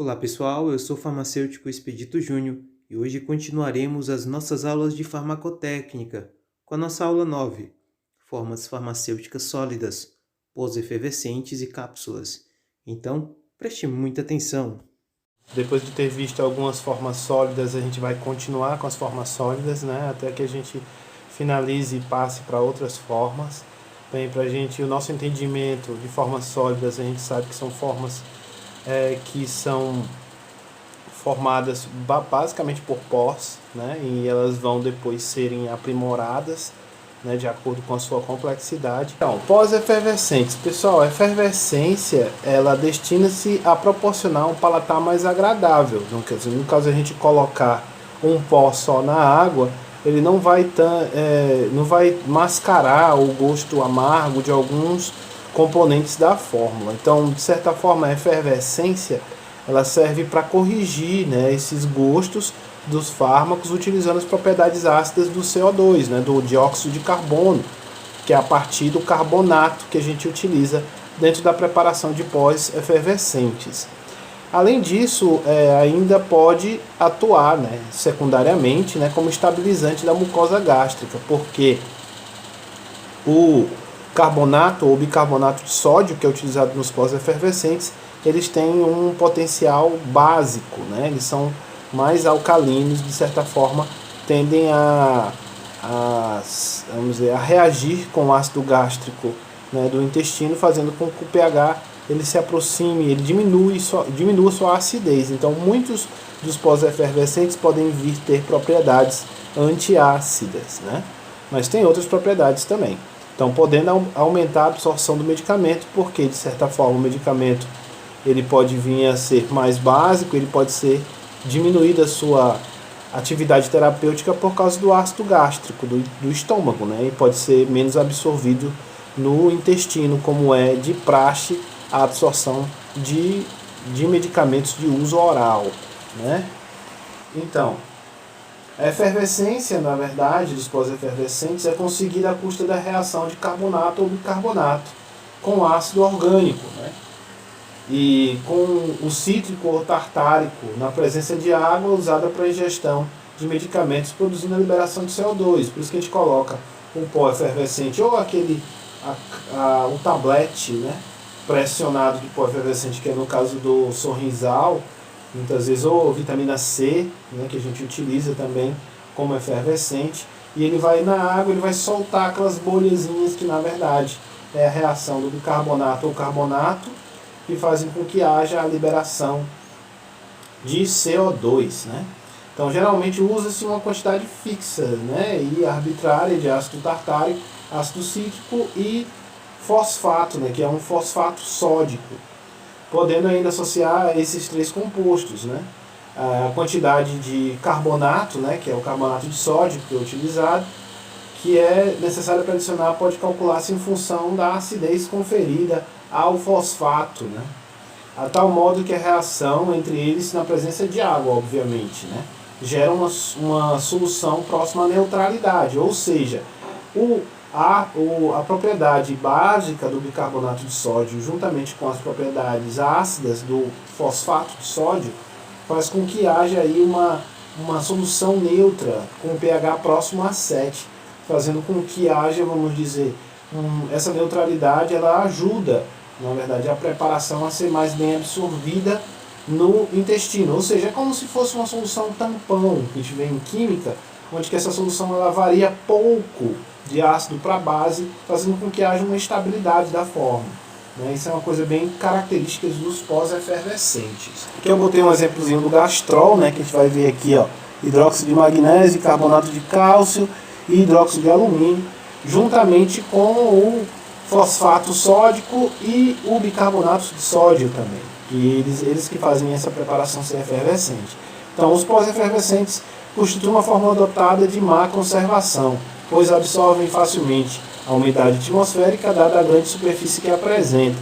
Olá pessoal, eu sou o farmacêutico Expedito Júnior e hoje continuaremos as nossas aulas de farmacotécnica com a nossa aula 9, formas farmacêuticas sólidas, pós-efervescentes e cápsulas. Então, preste muita atenção. Depois de ter visto algumas formas sólidas, a gente vai continuar com as formas sólidas, né? Até que a gente finalize e passe para outras formas. Bem, para a gente, o nosso entendimento de formas sólidas, a gente sabe que são formas que são formadas basicamente por pós, né? E elas vão depois serem aprimoradas, né, de acordo com a sua complexidade. Então, pós-efervescentes. Pessoal, a efervescência, ela destina-se a proporcionar um palatar mais agradável. Então, quer dizer, no caso a gente colocar um pó só na água, ele não vai mascarar o gosto amargo de alguns componentes da fórmula. Então, de certa forma, a efervescência ela serve para corrigir, né, esses gostos dos fármacos utilizando as propriedades ácidas do CO2, né, do dióxido de carbono, que é a partir do carbonato que a gente utiliza dentro da preparação de pós-efervescentes. Além disso, ainda pode atuar, né, secundariamente, né, como estabilizante da mucosa gástrica, porque o carbonato ou bicarbonato de sódio, que é utilizado nos pós-efervescentes, eles têm um potencial básico, né, eles são mais alcalinos, de certa forma, tendem vamos dizer, a reagir com o ácido gástrico, né, do intestino, fazendo com que o pH ele se aproxime, ele diminua sua acidez. Então, muitos dos pós-efervescentes podem vir ter propriedades antiácidas, né? Mas tem outras propriedades também. Então, podendo aumentar a absorção do medicamento, porque, de certa forma, o medicamento ele pode vir a ser mais básico, ele pode ser diminuída a sua atividade terapêutica por causa do ácido gástrico do estômago, né? E pode ser menos absorvido no intestino, como é de praxe a absorção de medicamentos de uso oral, né? Então, a efervescência, na verdade, dos pós-efervescentes é conseguida à custa da reação de carbonato ou bicarbonato com ácido orgânico, né? E com o cítrico ou tartárico na presença de água usada para ingestão de medicamentos, produzindo a liberação de CO2. Por isso que a gente coloca um pó efervescente ou o tablete, né, pressionado de pó efervescente, que é no caso do Sorrisal, muitas vezes, ou vitamina C, né, que a gente utiliza também como efervescente, e ele vai na água, ele vai soltar aquelas bolhazinhas que na verdade é a reação do bicarbonato ou carbonato, que fazem com que haja a liberação de CO2, né? Então, geralmente usa-se uma quantidade fixa, né, e arbitrária de ácido tartárico, ácido cítrico e fosfato, né, que é um fosfato sódico, podendo ainda associar esses três compostos, né? A quantidade de carbonato, né, que é o carbonato de sódio que é utilizado, que é necessário para adicionar, pode calcular-se em função da acidez conferida ao fosfato, né? A tal modo que a reação entre eles, na presença de água, obviamente, né, gera uma solução próxima à neutralidade, ou seja, a propriedade básica do bicarbonato de sódio, juntamente com as propriedades ácidas do fosfato de sódio, faz com que haja aí uma solução neutra com pH próximo a 7, fazendo com que haja, vamos dizer, essa neutralidade ela ajuda, na verdade, a preparação a ser mais bem absorvida no intestino. Ou seja, é como se fosse uma solução tampão que a gente vê em química, onde que essa solução ela varia pouco de ácido para base, fazendo com que haja uma estabilidade da forma, né? Isso é uma coisa bem característica dos pós-efervescentes. Aqui eu botei um exemplozinho do gastrol, né, que a gente vai ver aqui, ó, hidróxido de magnésio, carbonato de cálcio e hidróxido de alumínio, juntamente com o fosfato sódico e o bicarbonato de sódio também, que eles que fazem essa preparação ser efervescente. Então, os pós-efervescentes constituem uma forma adotada de má conservação, pois absorvem facilmente a umidade atmosférica dada a grande superfície que apresenta.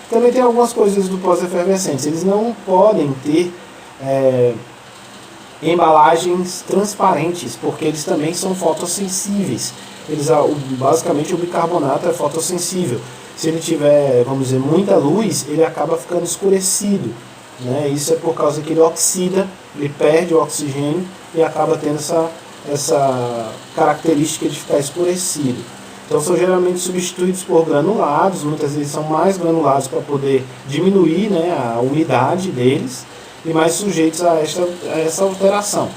Também tem algumas coisas do pós-efervescentes, eles não podem ter embalagens transparentes, porque eles também são fotossensíveis. Basicamente o bicarbonato é fotossensível. Se ele tiver, vamos dizer, muita luz, ele acaba ficando escurecido, né? Isso é por causa que ele oxida, ele perde o oxigênio e acaba tendo essa característica de ficar escurecido. Então são geralmente substituídos por granulados, muitas vezes são mais granulados para poder diminuir, né, a umidade deles e mais sujeitos a essa alteração.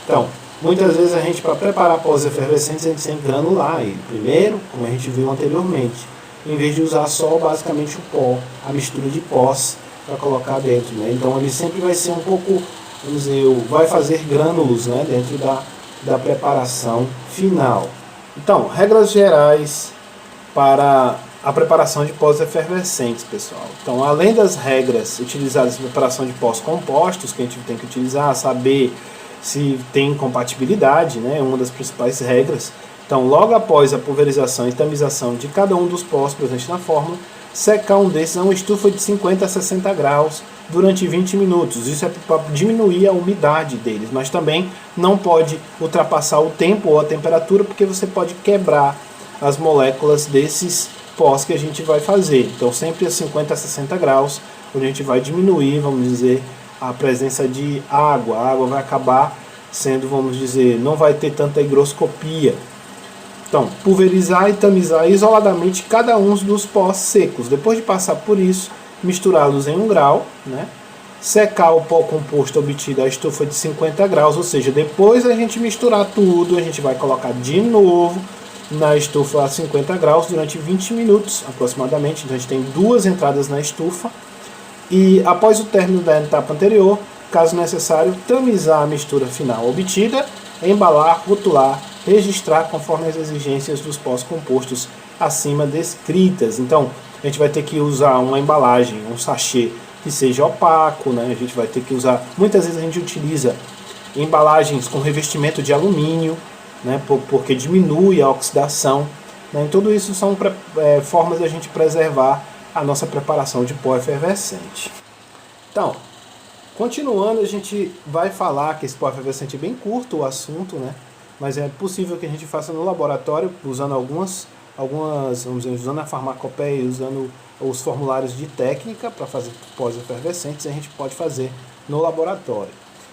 Então, muitas vezes a gente, para preparar pós efervescentes, a gente tem que granular ele primeiro, como a gente viu anteriormente, em vez de usar só basicamente o pó, a mistura de pós para colocar dentro, né? Então ele sempre vai ser um pouco, vamos dizer, vai fazer grânulos, né, dentro da preparação final. Então, regras gerais para a preparação de pós efervescentes, pessoal. Então, além das regras utilizadas na preparação de pós compostos, que a gente tem que utilizar, saber se tem compatibilidade, né, uma das principais regras. Então, logo após a pulverização e tamização de cada um dos pós presentes na fórmula, secar um desses a uma estufa de 50 a 60 graus durante 20 minutos. Isso é para diminuir a umidade deles, mas também não pode ultrapassar o tempo ou a temperatura, porque você pode quebrar as moléculas desses pós que a gente vai fazer. Então, sempre a 50 a 60 graus, onde a gente vai diminuir, vamos dizer, a presença de água. A água vai acabar sendo, vamos dizer, não vai ter tanta higroscopia. Então, pulverizar e tamizar isoladamente cada um dos pós secos. Depois de passar por isso, misturá-los em 1 grau, né? Secar o pó composto obtido à estufa de 50 graus, ou seja, depois a gente misturar tudo, a gente vai colocar de novo na estufa a 50 graus durante 20 minutos aproximadamente. Então a gente tem 2 entradas na estufa e após o término da etapa anterior, caso necessário, tamizar a mistura final obtida, embalar, rotular, registrar conforme as exigências dos pós-compostos acima descritas. Então, a gente vai ter que usar uma embalagem, um sachê que seja opaco, né? A gente vai ter que usar, muitas vezes a gente utiliza embalagens com revestimento de alumínio, né? Porque diminui a oxidação, né? E tudo isso são formas de a gente preservar a nossa preparação de pó efervescente. Então, continuando, a gente vai falar que esse pó efervescente é bem curto o assunto, né? Mas é possível que a gente faça no laboratório, usando algumas, vamos dizer, usando a farmacopeia, usando os formulários de técnica para fazer pós efervescentes, a gente pode fazer no laboratório.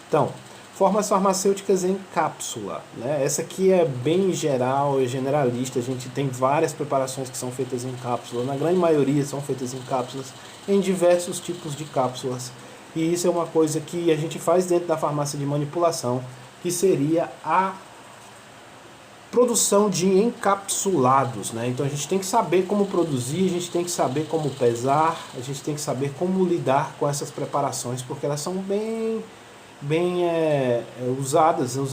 Então, formas farmacêuticas em cápsula, né? Essa aqui é bem geral, é generalista, a gente tem várias preparações que são feitas em cápsula, na grande maioria são feitas em cápsulas, em diversos tipos de cápsulas. E isso é uma coisa que a gente faz dentro da farmácia de manipulação, que seria a produção de encapsulados, né? Então a gente tem que saber como produzir, a gente tem que saber como pesar, a gente tem que saber como lidar com essas preparações, porque elas são bem usadas no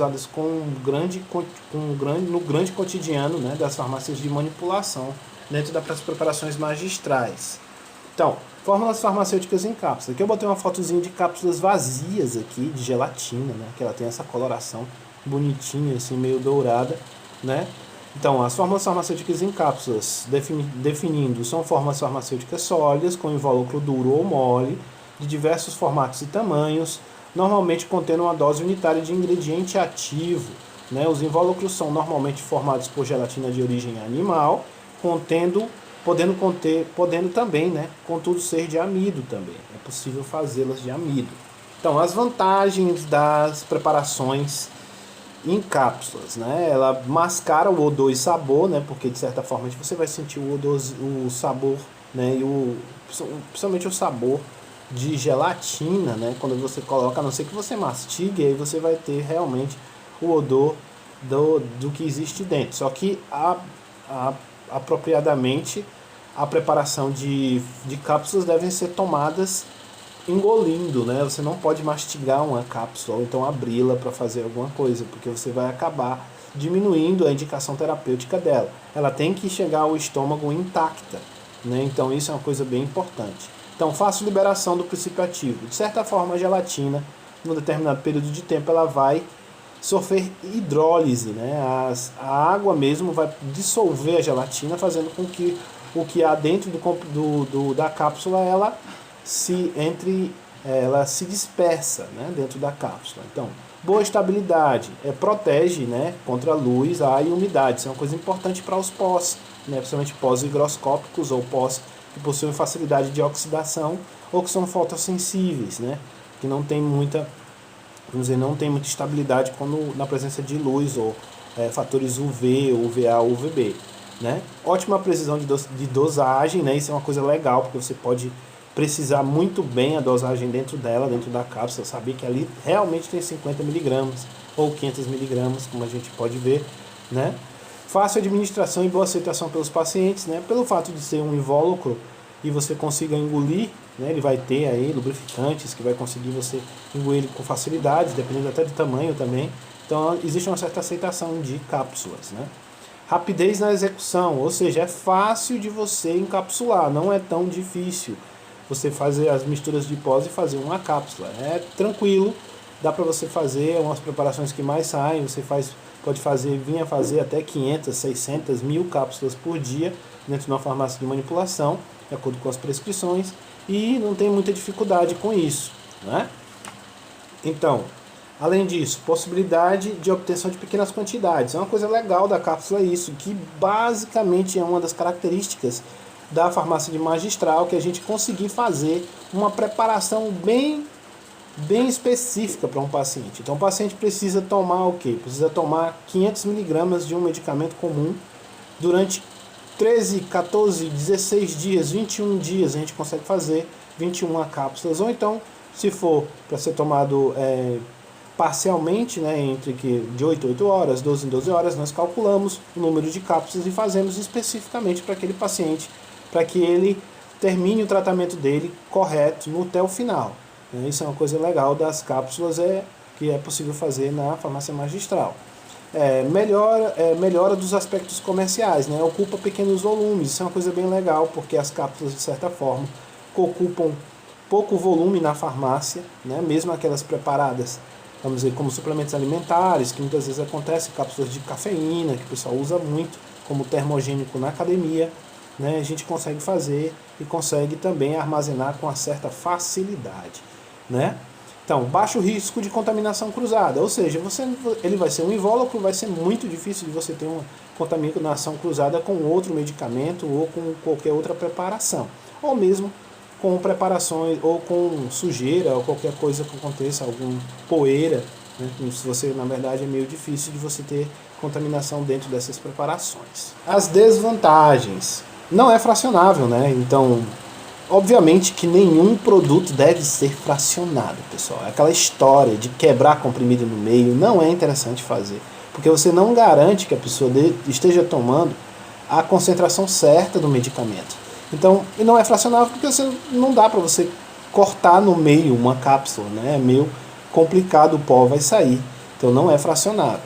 grande cotidiano, né, das farmácias de manipulação, dentro das preparações magistrais. Então, fórmulas farmacêuticas em cápsula. Aqui eu botei uma fotozinha de cápsulas vazias aqui, de gelatina, né, que ela tem essa coloração bonitinha, assim, meio dourada, né? Então, as fórmulas farmacêuticas em cápsulas, definindo, são fórmulas farmacêuticas sólidas, com invólucro duro ou mole, de diversos formatos e tamanhos, normalmente contendo uma dose unitária de ingrediente ativo, né? Os invólucros são normalmente formados por gelatina de origem animal, podendo também, né, contudo, ser de amido também. É possível fazê-las de amido. Então, as vantagens das preparações em cápsulas, né? Ela mascara o odor e sabor, né? Porque de certa forma você vai sentir o odor, o sabor, né? E principalmente o sabor de gelatina, né? Quando você coloca, a não ser que você mastigue, aí você vai ter realmente o odor do que existe dentro. Só que apropriadamente a preparação de cápsulas devem ser tomadas engolindo, né? Você não pode mastigar uma cápsula ou então abri-la para fazer alguma coisa, porque você vai acabar diminuindo a indicação terapêutica dela. Ela tem que chegar ao estômago intacta, né? Então isso é uma coisa bem importante. Então, fácil liberação do princípio ativo. De certa forma, a gelatina, num determinado período de tempo, ela vai sofrer hidrólise, né? A água mesmo vai dissolver a gelatina, fazendo com que o que há dentro da cápsula ela se dispersa, né, dentro da cápsula. Então, boa estabilidade, protege, né, contra a luz, ar e umidade. Isso é uma coisa importante para os pós, né, principalmente pós higroscópicos ou pós que possuem facilidade de oxidação ou que são fotossensíveis, né? Que não tem muita, vamos dizer, não tem muita estabilidade quando na presença de luz ou fatores UV, UVA, UVB, né? Ótima precisão de dosagem, né? Isso é uma coisa legal, porque você pode precisar muito bem a dosagem dentro dela, dentro da cápsula, saber que ali realmente tem 50 miligramas ou 500 miligramas, como a gente pode ver, né? Fácil administração e boa aceitação pelos pacientes, né? Pelo fato de ser um invólucro e você consiga engolir, né? Ele vai ter aí lubrificantes que vai conseguir você engolir ele com facilidade, dependendo até do tamanho também. Então existe uma certa aceitação de cápsulas, né? Rapidez na execução, ou seja, é fácil de você encapsular, não é tão difícil você fazer as misturas de pós e fazer uma cápsula. É tranquilo, dá para você fazer umas preparações que mais saem, você pode vir a fazer até 500, 600, 1000 cápsulas por dia dentro de uma farmácia de manipulação, de acordo com as prescrições, e não tem muita dificuldade com isso, né? Então, além disso, possibilidade de obtenção de pequenas quantidades. É uma coisa legal da cápsula isso, que basicamente é uma das características da farmácia de magistral, que a gente conseguir fazer uma preparação bem específica para um paciente. Então o paciente precisa tomar o quê? Precisa tomar 500 miligramas de um medicamento comum durante 13, 14, 16 dias, 21 dias a gente consegue fazer 21 cápsulas, ou então, se for para ser tomado parcialmente, né, entre de 8 a 8 horas, 12 em 12 horas, nós calculamos o número de cápsulas e fazemos especificamente para aquele paciente, para que ele termine o tratamento dele correto até o final. Isso é uma coisa legal das cápsulas, que é possível fazer na farmácia magistral. Melhora dos aspectos comerciais, né? Ocupa pequenos volumes, isso é uma coisa bem legal, porque as cápsulas, de certa forma, ocupam pouco volume na farmácia, né? Mesmo aquelas preparadas, vamos dizer, como suplementos alimentares, que muitas vezes acontece, cápsulas de cafeína, que o pessoal usa muito, como termogênico na academia, né? A gente consegue fazer e consegue também armazenar com uma certa facilidade, né? Então, baixo risco de contaminação cruzada, ou seja, ele vai ser um invólucro, vai ser muito difícil de você ter uma contaminação cruzada com outro medicamento ou com qualquer outra preparação, ou mesmo com preparações ou com sujeira ou qualquer coisa que aconteça, alguma poeira, né? Se você, na verdade, é meio difícil de você ter contaminação dentro dessas preparações. As desvantagens, não é fracionável, né? Então, obviamente que nenhum produto deve ser fracionado, pessoal. Aquela história de quebrar comprimido no meio não é interessante fazer, porque você não garante que a pessoa esteja tomando a concentração certa do medicamento. Então, e não é fracionável porque não dá para você cortar no meio uma cápsula, né? É meio complicado, o pó vai sair. Então não é fracionável.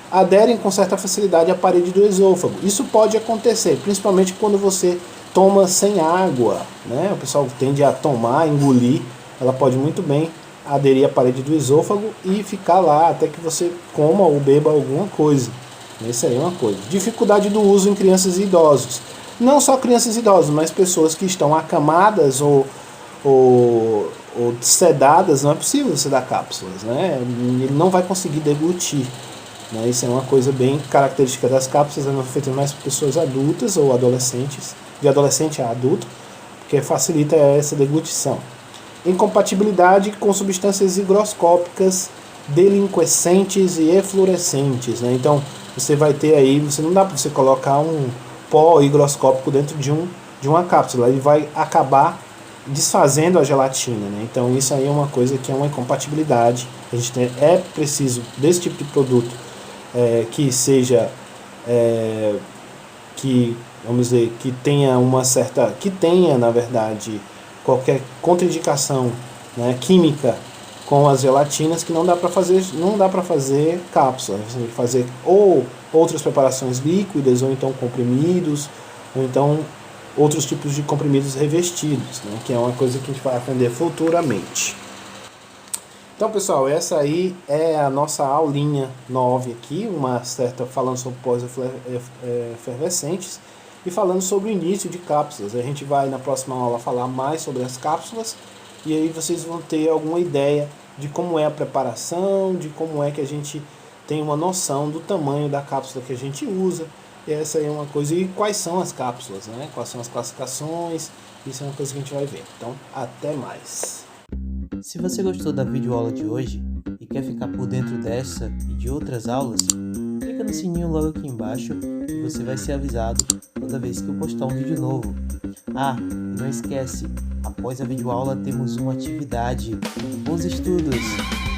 Aderem com certa facilidade à parede do esôfago. Isso pode acontecer, principalmente quando você toma sem água, né? O pessoal tende a tomar, engolir, ela pode muito bem aderir à parede do esôfago e ficar lá até que você coma ou beba alguma coisa. Isso aí é uma coisa. Dificuldade do uso em crianças e idosos. Não só crianças e idosos, mas pessoas que estão acamadas ou sedadas, não é possível você dar cápsulas, né? Ele não vai conseguir deglutir. Né? Isso é uma coisa bem característica das cápsulas, elas são feitas mais para pessoas adultas ou adolescentes, de adolescente a adulto, porque facilita essa deglutição. Incompatibilidade com substâncias higroscópicas, delinquescentes e eflorescentes. Né? Então, você vai ter aí, não dá para você colocar um pó higroscópico dentro de uma cápsula, ele vai acabar desfazendo a gelatina. Né? Então, isso aí é uma coisa que é uma incompatibilidade. É preciso desse tipo de produto que seja, vamos dizer, que tenha, na verdade, qualquer contraindicação, né, química com as gelatinas, que não dá para fazer cápsula. Você tem que fazer ou outras preparações líquidas, ou então comprimidos, ou então outros tipos de comprimidos revestidos, né, que é uma coisa que a gente vai aprender futuramente. Então, pessoal, essa aí é a nossa aulinha 9 aqui, falando sobre pós-efervescentes e falando sobre o início de cápsulas. A gente vai na próxima aula falar mais sobre as cápsulas e aí vocês vão ter alguma ideia de como é a preparação, de como é que a gente tem uma noção do tamanho da cápsula que a gente usa, Essa aí é uma coisa. E quais são as cápsulas, né? Quais são as classificações? Isso é uma coisa que a gente vai ver. Então, até mais. Se você gostou da videoaula de hoje e quer ficar por dentro dessa e de outras aulas, clica no sininho logo aqui embaixo e você vai ser avisado toda vez que eu postar um vídeo novo. Ah, e não esquece, após a videoaula temos uma atividade. Bons estudos!